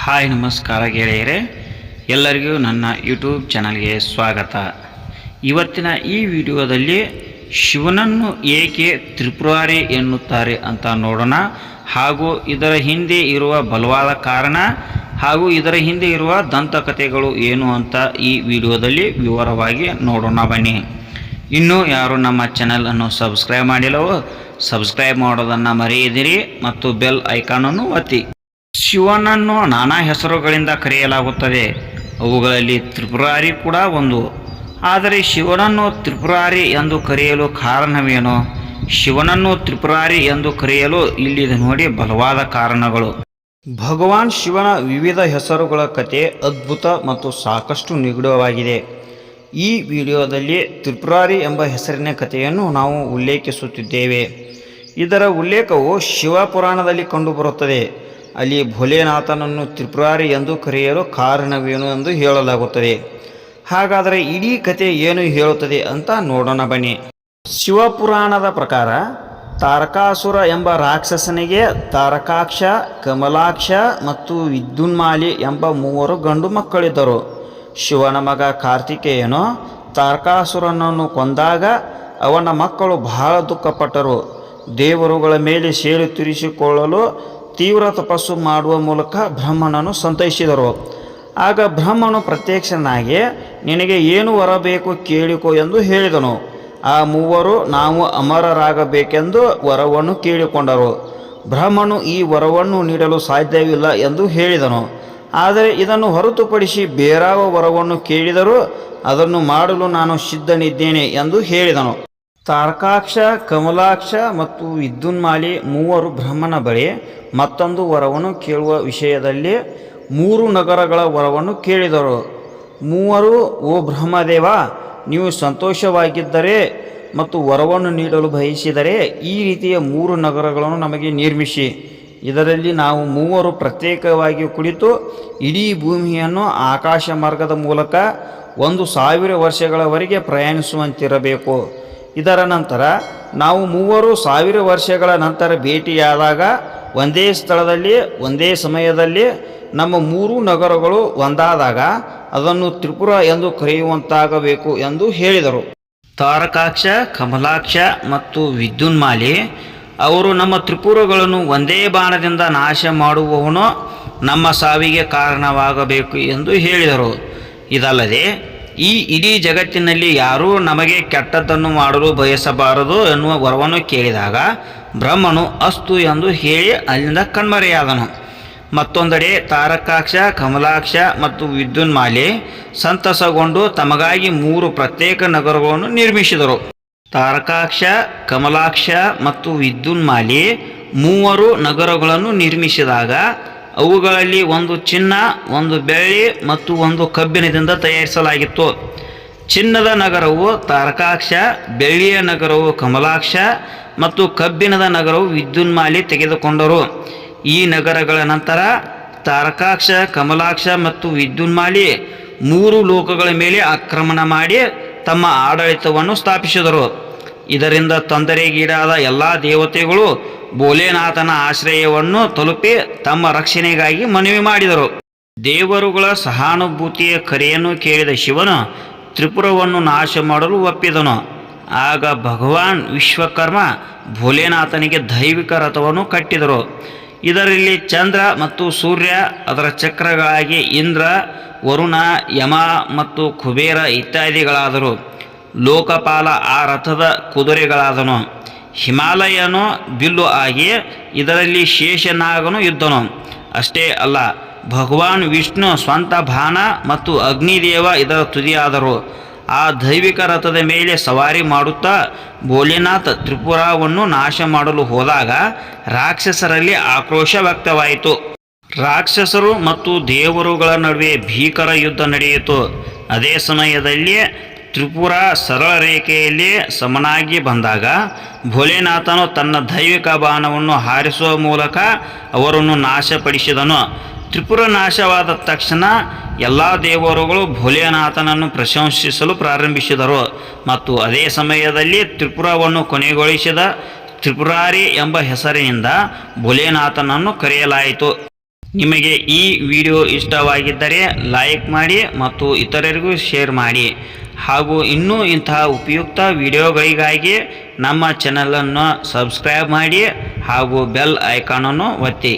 Hi ನಮಸ್ಕಾರ ಗೆಳೆಯರೇ, ಎಲ್ಲರಿಗೂ ನನ್ನ ಯೂಟ್ಯೂಬ್ ಚಾನಲ್ಗೆ ಸ್ವಾಗತ. ಇವತ್ತಿನ ಈ ವಿಡಿಯೋದಲ್ಲಿ ಶಿವನನ್ನು ಏಕೆ ತ್ರಿಪುರಾರಿ ಎನ್ನುತ್ತಾರೆ ಅಂತ ನೋಡೋಣ. ಹಾಗೂ ಇದರ ಹಿಂದೆ ಇರುವ ಬಲವಾದ ಕಾರಣ ಹಾಗೂ ಇದರ ಹಿಂದೆ ಇರುವ ದಂತಕಥೆಗಳು ಏನು ಅಂತ ಈ ವಿಡಿಯೋದಲ್ಲಿ ವಿವರವಾಗಿ ನೋಡೋಣ ಬನ್ನಿ. ಇನ್ನೂ ಯಾರು ನಮ್ಮ ಚಾನಲನ್ನು ಸಬ್ಸ್ಕ್ರೈಬ್ ಮಾಡಿಲ್ಲವೋ ಸಬ್ಸ್ಕ್ರೈಬ್ ಮಾಡೋದನ್ನು ಮರೆಯದಿರಿ ಮತ್ತು ಬೆಲ್ ಐಕಾನನ್ನು ಒತ್ತಿ. ಶಿವನನ್ನು ನಾನಾ ಹೆಸರುಗಳಿಂದ ಕರೆಯಲಾಗುತ್ತದೆ, ಅವುಗಳಲ್ಲಿ ತ್ರಿಪುರಾರಿ ಕೂಡ ಒಂದು. ಆದರೆ ಶಿವನನ್ನು ತ್ರಿಪುರಾರಿ ಎಂದು ಕರೆಯಲು ಕಾರಣವೇನು? ಶಿವನನ್ನು ತ್ರಿಪುರಾರಿ ಎಂದು ಕರೆಯಲು ಇಲ್ಲಿದೆ ನೋಡಿ ಬಲವಾದ ಕಾರಣಗಳು. ಭಗವಾನ್ ಶಿವನ ವಿವಿಧ ಹೆಸರುಗಳ ಕಥೆ ಅದ್ಭುತ ಮತ್ತು ಸಾಕಷ್ಟು ನಿಗೂಢವಾಗಿದೆ. ಈ ವಿಡಿಯೋದಲ್ಲಿ ತ್ರಿಪುರಾರಿ ಎಂಬ ಹೆಸರಿನ ಕಥೆಯನ್ನು ನಾವು ಉಲ್ಲೇಖಿಸುತ್ತಿದ್ದೇವೆ. ಇದರ ಉಲ್ಲೇಖವು ಶಿವಪುರಾಣದಲ್ಲಿ ಕಂಡುಬರುತ್ತದೆ. ಅಲ್ಲಿ ಭೋಲೆನಾಥನನ್ನು ತ್ರಿಪುರಾರಿ ಎಂದು ಕರೆಯಲು ಕಾರಣವೇನು ಎಂದು ಹೇಳಲಾಗುತ್ತದೆ. ಹಾಗಾದರೆ ಇಡೀ ಕಥೆ ಏನು ಹೇಳುತ್ತದೆ ಅಂತ ನೋಡೋಣ ಬನ್ನಿ. ಶಿವಪುರಾಣದ ಪ್ರಕಾರ ತಾರಕಾಸುರ ಎಂಬ ರಾಕ್ಷಸನಿಗೆ ತಾರಕಾಕ್ಷ, ಕಮಲಾಕ್ಷ ಮತ್ತು ವಿದ್ಯುನ್ಮಾಲಿ ಎಂಬ 3 ಗಂಡು ಮಕ್ಕಳಿದ್ದರು. ಶಿವನ ಮಗ ಕಾರ್ತಿಕೇಯನು ತಾರಕಾಸುರನನ್ನು ಕೊಂದಾಗ ಅವನ ಮಕ್ಕಳು ಬಹಳ ದುಃಖಪಟ್ಟರು. ದೇವರುಗಳ ಮೇಲೆ ಸೇಡು ತೀರಿಸಿಕೊಳ್ಳಲು ತೀವ್ರ ತಪಸ್ಸು ಮಾಡುವ ಮೂಲಕ ಬ್ರಹ್ಮನನ್ನು ಸಂತೈಸಿದರು. ಆಗ ಬ್ರಹ್ಮನು ಪ್ರತ್ಯಕ್ಷನಾಗಿ ನಿನಗೆ ಏನು ವರ ಬೇಕು ಕೇಳಿಕೊ ಎಂದು ಹೇಳಿದನು. ಆ 3 ನಾವು ಅಮರರಾಗಬೇಕೆಂದು ವರವನ್ನು ಕೇಳಿಕೊಂಡರು. ಬ್ರಹ್ಮನು ಈ ವರವನ್ನು ನೀಡಲು ಸಾಧ್ಯವಿಲ್ಲ ಎಂದು ಹೇಳಿದನು. ಆದರೆ ಇದನ್ನು ಹೊರತುಪಡಿಸಿ ಬೇರಾವ ವರವನ್ನು ಕೇಳಿದರೂ ಅದನ್ನು ಮಾಡಲು ನಾನು ಸಿದ್ಧನಿದ್ದೇನೆ ಎಂದು ಹೇಳಿದನು. ತಾರಕಾಕ್ಷ, ಕಮಲಾಕ್ಷ ಮತ್ತು ವಿದ್ಯುನ್ಮಾಲಿ 3 ಬ್ರಹ್ಮನ ಬಳಿ ಮತ್ತೊಂದು ವರವನ್ನು ಕೇಳುವ ವಿಷಯದಲ್ಲಿ 3 ನಗರಗಳ ವರವನ್ನು ಕೇಳಿದರು. 3 ಓ ಬ್ರಹ್ಮದೇವ, ನೀವು ಸಂತೋಷವಾಗಿದ್ದರೆ ಮತ್ತು ವರವನ್ನು ನೀಡಲು ಬಯಸಿದರೆ ಈ ರೀತಿಯ 3 ನಗರಗಳನ್ನು ನಮಗೆ ನಿರ್ಮಿಸಿ. ಇದರಲ್ಲಿ ನಾವು 3 ಪ್ರತ್ಯೇಕವಾಗಿ ಕುಳಿತು ಇಡೀ ಭೂಮಿಯನ್ನು ಆಕಾಶ ಮಾರ್ಗದ ಮೂಲಕ 1000 ವರ್ಷಗಳವರೆಗೆ ಪ್ರಯಾಣಿಸುವಂತಿರಬೇಕು. ಇದರ ನಂತರ ನಾವು 3000 ವರ್ಷಗಳ ನಂತರ ಭೇಟಿಯಾದಾಗ ಒಂದೇ ಸ್ಥಳದಲ್ಲಿ ಒಂದೇ ಸಮಯದಲ್ಲಿ ನಮ್ಮ 3 ನಗರಗಳು ಒಂದಾದಾಗ ಅದನ್ನು ತ್ರಿಪುರ ಎಂದು ಕರೆಯುವಂತಾಗಬೇಕು ಎಂದು ಹೇಳಿದರು. ತಾರಕಾಕ್ಷ, ಕಮಲಾಕ್ಷ ಮತ್ತು ವಿದ್ಯುನ್ಮಾಲಿ ಅವರು ನಮ್ಮ ತ್ರಿಪುರಗಳನ್ನು ಒಂದೇ ಬಾಣದಿಂದ ನಾಶ ಮಾಡುವವನು ನಮ್ಮ ಸಾವಿಗೆ ಕಾರಣವಾಗಬೇಕು ಎಂದು ಹೇಳಿದರು. ಇದಲ್ಲದೆ ಈ ಇಡೀ ಜಗತ್ತಿನಲ್ಲಿ ಯಾರೂ ನಮಗೆ ಕೆಟ್ಟದ್ದನ್ನು ಮಾಡಲು ಬಯಸಬಾರದು ಎನ್ನುವ ವರವನ್ನು ಕೇಳಿದಾಗ ಬ್ರಹ್ಮನು ಅಸ್ತು ಎಂದು ಹೇಳಿ ಅಲ್ಲಿಂದ ಕಣ್ಮರೆಯಾದನು. ಮತ್ತೊಂದೆಡೆ ತಾರಕಾಕ್ಷ, ಕಮಲಾಕ್ಷ ಮತ್ತು ವಿದ್ಯುನ್ಮಾಲಿ ಸಂತಸಗೊಂಡು ತಮಗಾಗಿ 3 ಪ್ರತ್ಯೇಕ ನಗರಗಳನ್ನು ನಿರ್ಮಿಸಿದರು. ತಾರಕಾಕ್ಷ, ಕಮಲಾಕ್ಷ ಮತ್ತು ವಿದ್ಯುನ್ಮಾಲಿ 3 ನಗರಗಳನ್ನು ನಿರ್ಮಿಸಿದಾಗ ಅವುಗಳಲ್ಲಿ ಒಂದು ಚಿನ್ನ, ಒಂದು ಬೆಳ್ಳಿ ಮತ್ತು ಒಂದು ಕಬ್ಬಿಣದಿಂದ ತಯಾರಿಸಲಾಗಿತ್ತು. ಚಿನ್ನದ ನಗರವು ತಾರಕಾಕ್ಷ, ಬೆಳ್ಳಿಯ ನಗರವು ಕಮಲಾಕ್ಷ ಮತ್ತು ಕಬ್ಬಿಣದ ನಗರವು ವಿದ್ಯುನ್ಮಾಲಿ ತೆಗೆದುಕೊಂಡರು. ಈ ನಗರಗಳ ನಂತರ ತಾರಕಾಕ್ಷ, ಕಮಲಾಕ್ಷ ಮತ್ತು ವಿದ್ಯುನ್ಮಾಲಿ 3 ಲೋಕಗಳ ಮೇಲೆ ಆಕ್ರಮಣ ಮಾಡಿ ತಮ್ಮ ಆಡಳಿತವನ್ನು ಸ್ಥಾಪಿಸಿದರು. ಇದರಿಂದ ತೊಂದರೆಗೀಡಾದ ಎಲ್ಲ ದೇವತೆಗಳು ಭೋಲೆನಾಥನ ಆಶ್ರಯವನ್ನು ತಲುಪಿ ತಮ್ಮ ರಕ್ಷಣೆಗಾಗಿ ಮನವಿ ಮಾಡಿದರು. ದೇವರುಗಳ ಸಹಾನುಭೂತಿಯ ಕರೆಯನ್ನು ಕೇಳಿದ ಶಿವನು ತ್ರಿಪುರವನ್ನು ನಾಶ ಮಾಡಲು ಒಪ್ಪಿದನು. ಆಗ ಭಗವಾನ್ ವಿಶ್ವಕರ್ಮ ಭೋಲೆನಾಥನಿಗೆ ದೈವಿಕ ರಥವನ್ನು ಕಟ್ಟಿದರು. ಇದರಲ್ಲಿ ಚಂದ್ರ ಮತ್ತು ಸೂರ್ಯ, ಅದರ ಚಕ್ರಗಳಾಗಿ ಇಂದ್ರ, ವರುಣ, ಯಮ ಮತ್ತು ಕುಬೇರ ಇತ್ಯಾದಿಗಳಾದರು. ಲೋಕಪಾಲ ಆ ರಥದ ಕುದುರೆಗಳಾದನು. ಹಿಮಾಲಯನು ಬಿಲ್ಲು ಆಗಿ ಇದರಲ್ಲಿ ಶೇಷನಾಗನು ಇದ್ದನು. ಅಷ್ಟೇ ಅಲ್ಲ, ಭಗವಾನ್ ವಿಷ್ಣು ಸ್ವಂತ ಬಾಣ ಮತ್ತು ಅಗ್ನಿದೇವ ಇದರ ತುದಿಯಾದರು. ಆ ದೈವಿಕ ರಥದ ಮೇಲೆ ಸವಾರಿ ಮಾಡುತ್ತಾ ಭೋಲೆನಾಥ್ ತ್ರಿಪುರವನ್ನು ನಾಶ ಮಾಡಲು ಹೋದಾಗ ರಾಕ್ಷಸರಲ್ಲಿ ಆಕ್ರೋಶ ವ್ಯಕ್ತವಾಯಿತು. ರಾಕ್ಷಸರು ಮತ್ತು ದೇವರುಗಳ ನಡುವೆ ಭೀಕರ ಯುದ್ಧ ನಡೆಯಿತು. ಅದೇ ಸಮಯದಲ್ಲಿ ತ್ರಿಪುರ ಸರಳ ರೇಖೆಯಲ್ಲಿ ಸಮನಾಗಿ ಬಂದಾಗ ಭೋಲೆನಾಥನು ತನ್ನ ದೈವಿಕ ಬಾಣವನ್ನು ಹಾರಿಸುವ ಮೂಲಕ ಅವರನ್ನು ನಾಶಪಡಿಸಿದನು. ತ್ರಿಪುರ ನಾಶವಾದ ತಕ್ಷಣ ಎಲ್ಲ ದೇವರುಗಳು ಭೋಲೆನಾಥನನ್ನು ಪ್ರಶಂಸಿಸಲು ಪ್ರಾರಂಭಿಸಿದರು ಮತ್ತು ಅದೇ ಸಮಯದಲ್ಲಿ ತ್ರಿಪುರವನ್ನು ಕೊನೆಗೊಳಿಸಿದ ತ್ರಿಪುರಾರಿ ಎಂಬ ಹೆಸರಿನಿಂದ ಭೋಲೆನಾಥನನ್ನು ಕರೆಯಲಾಯಿತು. ನಿಮಗೆ ಈ ವಿಡಿಯೋ ಇಷ್ಟವಾಗಿದ್ದರೆ ಲೈಕ್ ಮಾಡಿ ಮತ್ತು ಇತರರಿಗೂ ಶೇರ್ ಮಾಡಿ. ಹಾಗೂ ಇನ್ನೂ ಇಂತಹ ಉಪಯುಕ್ತ ವಿಡಿಯೋಗಳಿಗಾಗಿ ನಮ್ಮ ಚಾನಲನ್ನು ಸಬ್ಸ್ಕ್ರೈಬ್ ಮಾಡಿ ಹಾಗೂ ಬೆಲ್ ಐಕಾನನ್ನು ಒತ್ತಿ.